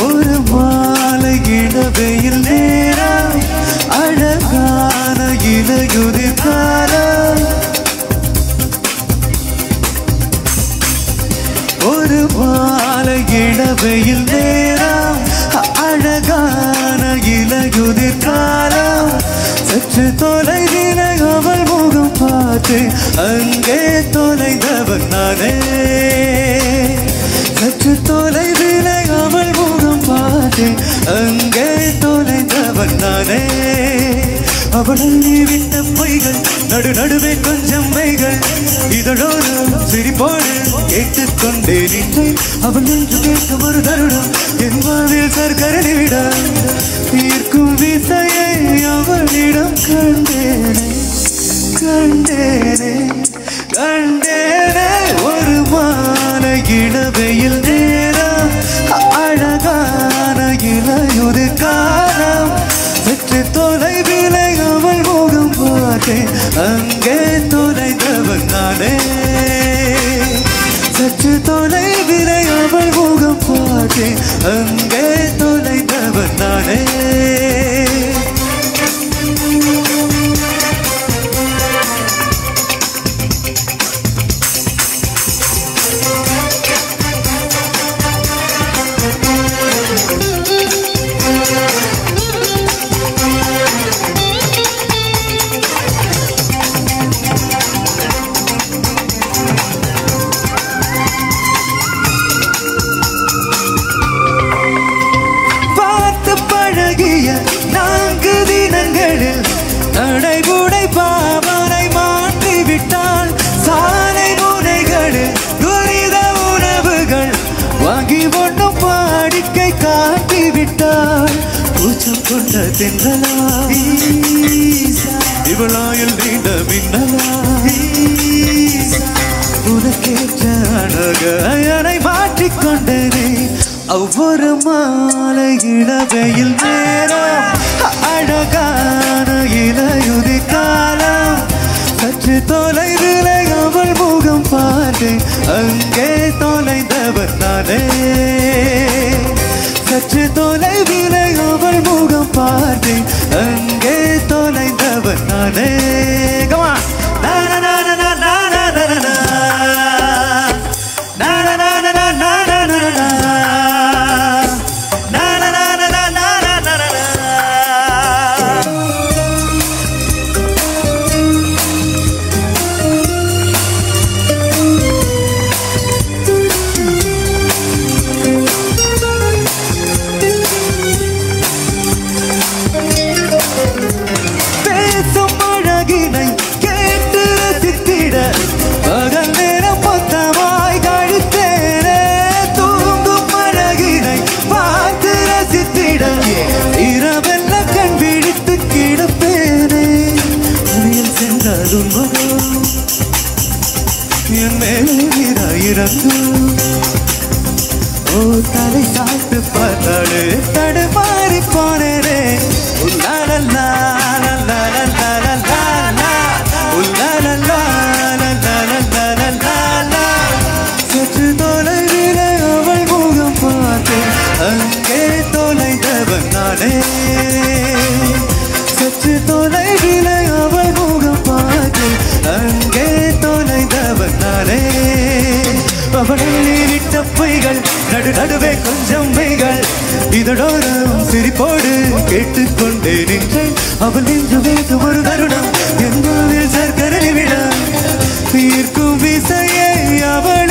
ஒரு மாலை இளவெயில் நேரம் அழகான இலையுதிர் காலம் ஒரு மாலை இளவெயில் நேரம் அழகான இலையுதிர் காலம் சற்று தொலைவிலே அவள் முகம் பார்த்து அங்கே தொலைந்தவன் நானே சற்று தொலைவிலே அவள் முகம் பார்த்து அங்கே தொலைந்தவன் நானே அவள் விட்ட பொய்கள் நடுவே கொஞ்சம் மைகள் இதழோடு சிரிப்போடு கேட்டுக்கொண்டே நின்றேன் அவள் என்று கேட்கும் ஒரு தருணம் என் வாழ்வில் சர்க்கரை விட ஈர்க்கும் விசையை அவளிடம் கண்டேனே கண்டேனே கண்டேனே ஒரு மாலை இளவெயில் நேரம் அழகான இலையுதிர் காலம் சற்று தொலைவிலே அவள் முகம் பார்த்தேன் அங்கே தொலைந்தவன் நானே சற்று தொலைவிலே அவள் முகம் பார்த்தேன் அங்கே தொலைந்தவன் நானே நான்கு தினங்களில் நடைமுறை பாவனை மாற்றிவிட்டால் சாலை முனைகளில் துரித உணவுகள் வாங்கி ஒன்றும் வாடிக்கை காட்டிவிட்டால் கூச்சம் கொண்ட தென்றலா இவளாயில் நீண்ட மின்னலா உனக்கேற்ற அழகனை மாற்றிக்கொண்டனே ஒவ்வொரு மாலை இளவெயில் நேரம் அழகான இலையுதிர் காலம் சற்று தொலைவிலே அவள் முகம் பார்த்தேன் அங்கே தொலைந்தவன் நானே சற்று தொலைவிலே அவள் முகம் பார்த்தேன் அங்கே தொலைந்தவன் நானே என் மேலிராயிரங்கு ஓ தலை சாத்து பார்த்தாடு தடுமாறி போனேனே உல்லாலல்லா சற்று தொலைவிலே அவள் முகம் பார்த்தேன் அங்கே தொலைந்தவன் நானே சற்று தொலைவிலே அவள் முகம் பார்த்தேன் அங்கே தொலைந்தவன் நானே அவளை விட்ட பொய்கள் நடுவே கொஞ்சம் மைகள் இதழோரம் சிரிப்போடு கேட்டுக்கொண்டே நின்றேன் அவள் நின்று வைக்கும் ஒரு தருணம் என் வாழ்வில் சர்க்கரை விட ஈர்க்கும் விசையை அவள்